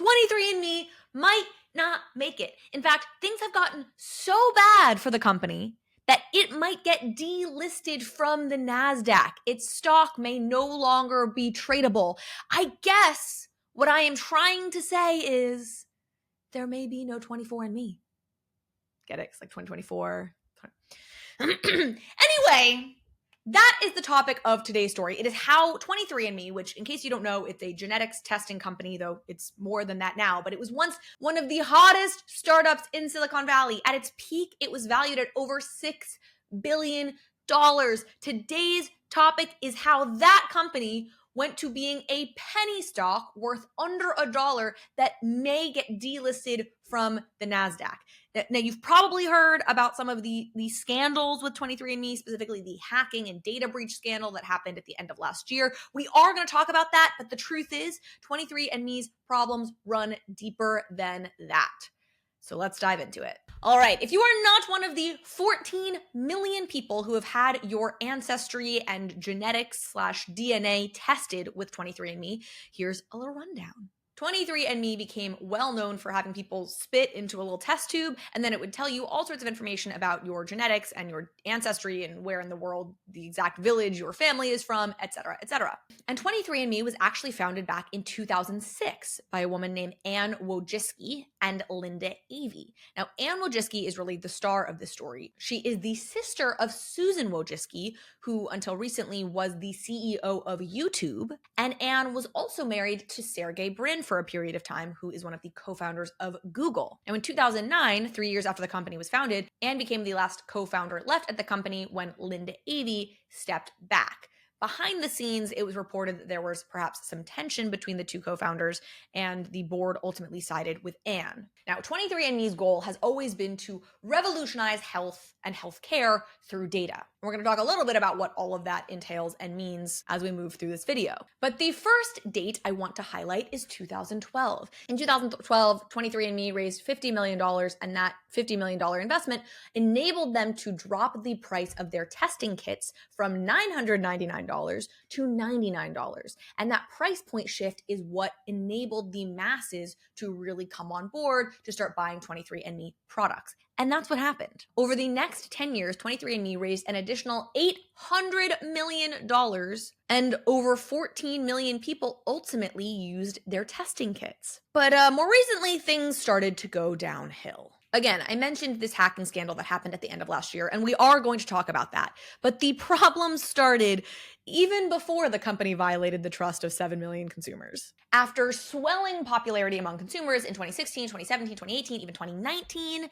23andMe might not make it. In fact, things have gotten so bad for the company that it might get delisted from the NASDAQ. Its stock may no longer be tradable. I guess what I am trying to say is there may be no 24andMe. Get it? It's like 2024. Anyway, that is the topic of today's story. It is how 23andMe, which in case you don't know, it's a genetics testing company, though it's more than that now, but it was once one of the hottest startups in Silicon Valley. At its peak, it was valued at over $6 billion. Today's topic is how that company went to being a penny stock worth under $1 that may get delisted from the NASDAQ. Now, you've probably heard about some of the scandals with 23andMe, specifically the hacking and data breach scandal that happened at the end of last year. We are going to talk about that, but the truth is 23andMe's problems run deeper than that. So let's dive into it. All right, if you are not one of the 14 million people who have had your ancestry and genetics/DNA tested with 23andMe, here's a little rundown. 23andMe became well known for having people spit into a little test tube, and then it would tell you all sorts of information about your genetics and your ancestry and where in the world the exact village your family is from, etc., etc. And 23andMe was actually founded back in 2006 by a woman named Anne Wojcicki and Linda Avey. Now, Anne Wojcicki is really the star of this story. She is the sister of Susan Wojcicki, who until recently was the CEO of YouTube, and Anne was also married to Sergey Brin for a period of time, who is one of the co-founders of Google. Now, in 2009, 3 years after the company was founded, Anne became the last co-founder left at the company when Linda Avey stepped back. Behind the scenes, it was reported that there was perhaps some tension between the two co-founders, and the board ultimately sided with Anne. Now, 23andMe's goal has always been to revolutionize health and healthcare through data. We're going to talk a little bit about what all of that entails and means as we move through this video. But the first date I want to highlight is 2012. In 2012, 23andMe raised $50 million, and that $50 million investment enabled them to drop the price of their testing kits from $999 to $99. And that price point shift is what enabled the masses to really come on board to start buying 23andMe products. And that's what happened. Over the next 10 years, 23andMe raised an additional $800 million, and over 14 million people ultimately used their testing kits. But more recently, things started to go downhill. Again, I mentioned this hacking scandal that happened at the end of last year, and we are going to talk about that. But the problems started even before the company violated the trust of 7 million consumers. After swelling popularity among consumers in 2016, 2017, 2018, even 2019,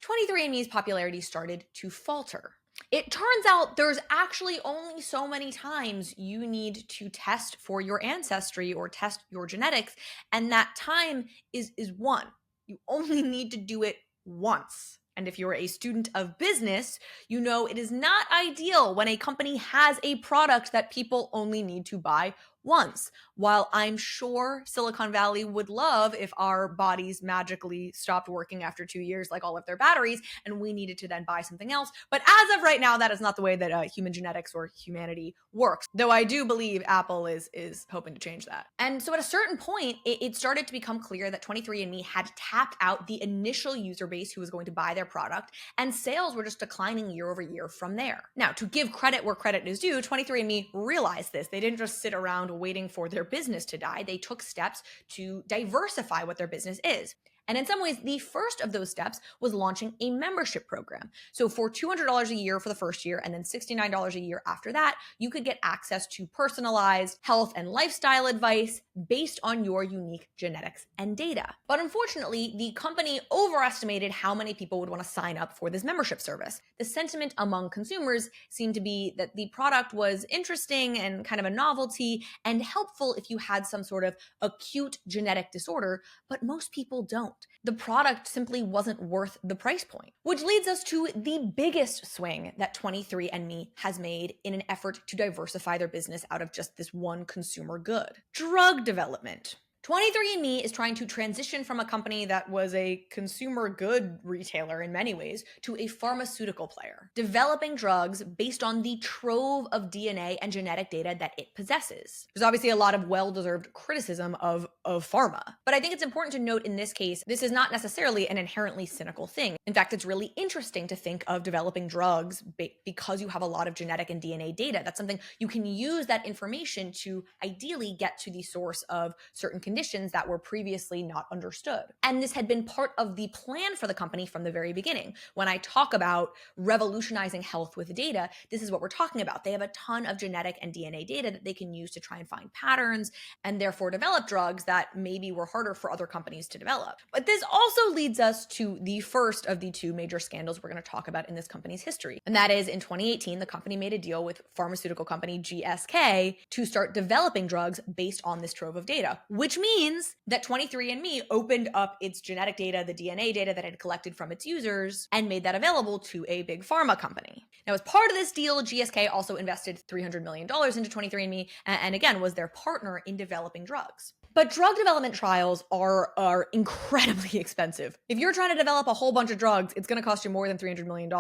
23andMe's popularity started to falter. It turns out there's actually only so many times you need to test for your ancestry or test your genetics, and that time is one. You only need to do it once. And if you're a student of business, you know it is not ideal when a company has a product that people only need to buy once. While I'm sure Silicon Valley would love if our bodies magically stopped working after 2 years, like all of their batteries, and we needed to then buy something else. But as of right now, that is not the way that human genetics or humanity works. Though I do believe Apple is hoping to change that. And so at a certain point, it started to become clear that 23andMe had tapped out the initial user base who was going to buy their product, and sales were just declining year over year from there. Now, to give credit where credit is due, 23andMe realized this. They didn't just sit around waiting for their business to die. They took steps to diversify what their business is. And in some ways, the first of those steps was launching a membership program. So for $200 a year for the first year and then $69 a year after that, you could get access to personalized health and lifestyle advice based on your unique genetics and data. But unfortunately, the company overestimated how many people would want to sign up for this membership service. The sentiment among consumers seemed to be that the product was interesting and kind of a novelty and helpful if you had some sort of acute genetic disorder, but most people don't. The product simply wasn't worth the price point, which leads us to the biggest swing that 23andMe has made in an effort to diversify their business out of just this one consumer good: drug development. 23andMe is trying to transition from a company that was a consumer good retailer in many ways to a pharmaceutical player, developing drugs based on the trove of DNA and genetic data that it possesses. There's obviously a lot of well-deserved criticism of pharma, but I think it's important to note in this case, this is not necessarily an inherently cynical thing. In fact, it's really interesting to think of developing drugs because you have a lot of genetic and DNA data. That's something you can use that information to ideally get to the source of certain conditions that were previously not understood. And this had been part of the plan for the company from the very beginning. When I talk about revolutionizing health with data, this is what we're talking about. They have a ton of genetic and DNA data that they can use to try and find patterns and therefore develop drugs that maybe were harder for other companies to develop. But this also leads us to the first of the two major scandals we're going to talk about in this company's history. And that is in 2018, the company made a deal with pharmaceutical company GSK to start developing drugs based on this trove of data, which means that 23andMe opened up its genetic data, the DNA data that it had collected from its users, and made that available to a big pharma company. Now, as part of this deal, GSK also invested $300 million into 23andMe and again was their partner in developing drugs. But drug development trials are incredibly expensive. If you're trying to develop a whole bunch of drugs, it's going to cost you more than $300 million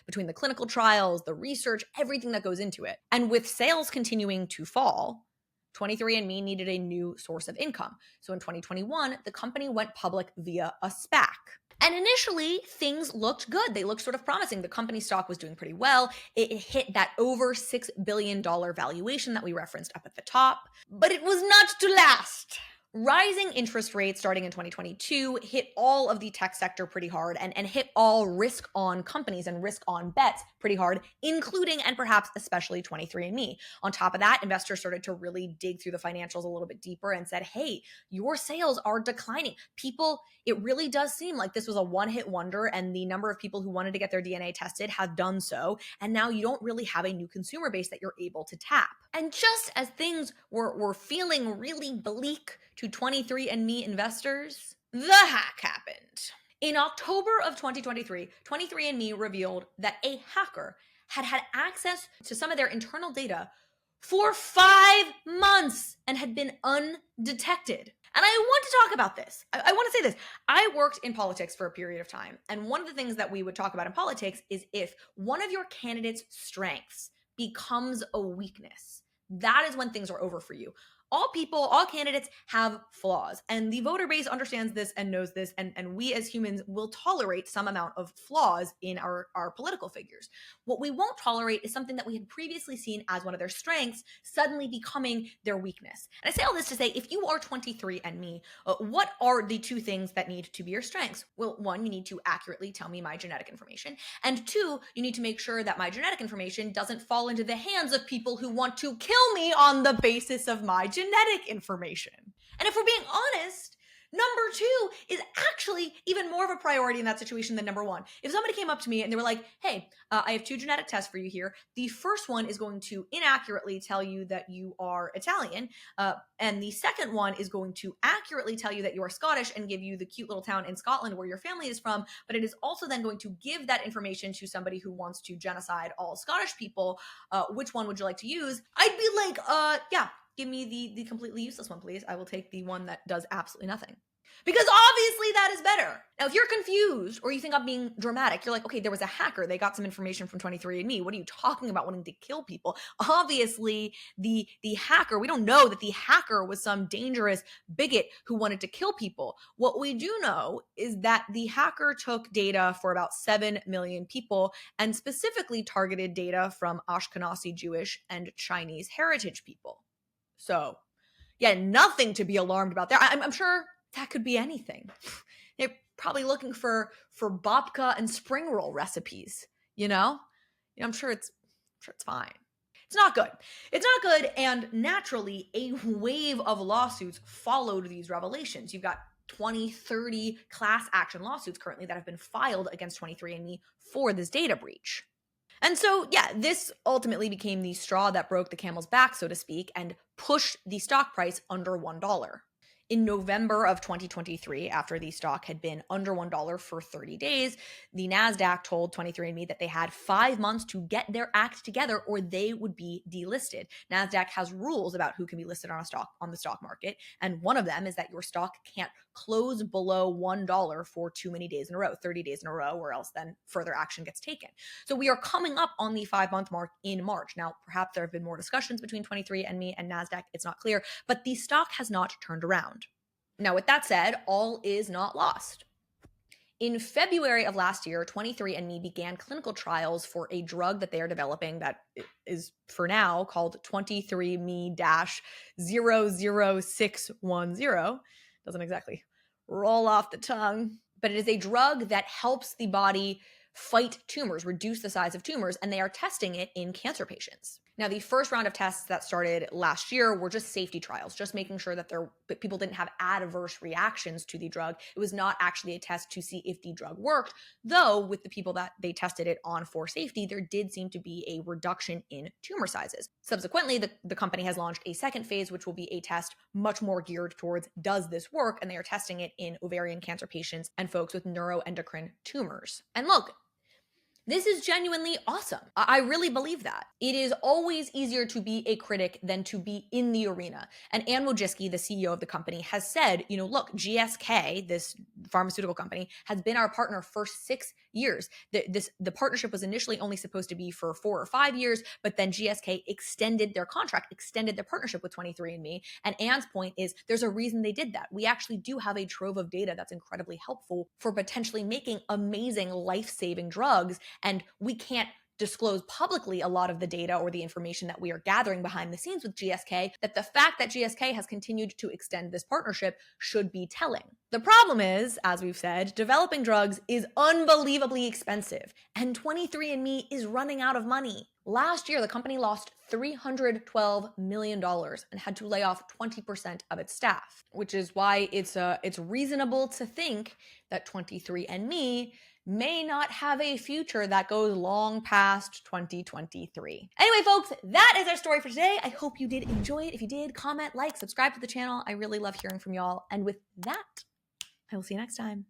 between the clinical trials, the research, everything that goes into it. And with sales continuing to fall, 23andMe needed a new source of income. So in 2021, the company went public via a SPAC. And initially, things looked good. They looked sort of promising. The company stock was doing pretty well. It hit that over $6 billion valuation that we referenced up at the top. But it was not to last. Rising interest rates starting in 2022 hit all of the tech sector pretty hard and hit all risk-on companies and risk-on bets pretty hard, including and perhaps especially 23andMe. On top of that, investors started to really dig through the financials a little bit deeper and said, hey, your sales are declining. It really does seem like this was a one-hit wonder, and the number of people who wanted to get their DNA tested have done so, and now you don't really have a new consumer base that you're able to tap. And just as things were feeling really bleak to 23andMe investors, the hack happened. In October of 2023, 23andMe revealed that a hacker had access to some of their internal data for 5 months and had been undetected. And I want to talk about this. I want to say this. I worked in politics for a period of time, and one of the things that we would talk about in politics is if one of your candidate's strengths becomes a weakness, that is when things are over for you. All candidates have flaws, and the voter base understands this and knows this, and we as humans will tolerate some amount of flaws in our political figures. What we won't tolerate is something that we had previously seen as one of their strengths suddenly becoming their weakness. And I say all this to say, if you are 23andMe, what are the two things that need to be your strengths? Well, one, you need to accurately tell me my genetic information, and two, you need to make sure that my genetic information doesn't fall into the hands of people who want to kill me on the basis of my genetic information. And if we're being honest, number two is actually even more of a priority in that situation than number one. If somebody came up to me and they were like, hey, I have 2 genetic tests for you here. The first one is going to inaccurately tell you that you are Italian. And the second one is going to accurately tell you that you are Scottish and give you the cute little town in Scotland where your family is from. But it is also then going to give that information to somebody who wants to genocide all Scottish people. Which one would you like to use? I'd be like, yeah. Give me the completely useless one, please. I will take the one that does absolutely nothing. Because obviously that is better. Now, if you're confused or you think I'm being dramatic, you're like, okay, there was a hacker. They got some information from 23andMe. What are you talking about wanting to kill people? Obviously, the hacker, we don't know that the hacker was some dangerous bigot who wanted to kill people. What we do know is that the hacker took data for about 7 million people and specifically targeted data from Ashkenazi Jewish and Chinese heritage people. So, yeah, nothing to be alarmed about there. I'm sure that could be anything. They're probably looking for babka and spring roll recipes, you know? I'm sure it's fine. It's not good. It's not good, and naturally, a wave of lawsuits followed these revelations. You've got 20, 30 class action lawsuits currently that have been filed against 23andMe for this data breach. And so, yeah, this ultimately became the straw that broke the camel's back, so to speak, and pushed the stock price under $1. In November of 2023, after the stock had been under $1 for 30 days, the NASDAQ told 23andMe that they had 5 months to get their act together or they would be delisted. NASDAQ has rules about who can be listed on the stock market, and one of them is that your stock can't close below $1 for too many days in a row, 30 days in a row, or else then further action gets taken. So we are coming up on the 5-month mark in March. Now, perhaps there have been more discussions between 23andMe and NASDAQ. It's not clear, but the stock has not turned around. Now, with that said, all is not lost. In February of last year, 23andMe began clinical trials for a drug that they are developing that is, for now, called 23me-00610. Doesn't exactly roll off the tongue, but it is a drug that helps the body fight tumors, reduce the size of tumors, and they are testing it in cancer patients. Now, the first round of tests that started last year were just safety trials, just making sure that people didn't have adverse reactions to the drug. It was not actually a test to see if the drug worked, though with the people that they tested it on for safety, there did seem to be a reduction in tumor sizes. Subsequently, the company has launched a second phase, which will be a test much more geared towards, does this work? And they are testing it in ovarian cancer patients and folks with neuroendocrine tumors. And look, this is genuinely awesome. I really believe that. It is always easier to be a critic than to be in the arena. And Anne Wojcicki, the CEO of the company, has said, look, GSK, this pharmaceutical company, has been our partner for 6 years. The partnership was initially only supposed to be for 4 or 5 years, but then GSK extended their contract, extended their partnership with 23andMe. And Anne's point is there's a reason they did that. We actually do have a trove of data that's incredibly helpful for potentially making amazing life-saving drugs. And we can't disclose publicly a lot of the data or the information that we are gathering behind the scenes with GSK, that the fact that GSK has continued to extend this partnership should be telling. The problem is, as we've said, developing drugs is unbelievably expensive, and 23andMe is running out of money. Last year, the company lost $312 million and had to lay off 20% of its staff, which is why it's reasonable to think that 23andMe may not have a future that goes long past 2023. Anyway, folks, that is our story for today. I hope you did enjoy it. If you did, comment, like, subscribe to the channel. I really love hearing from y'all. And with that, I will see you next time.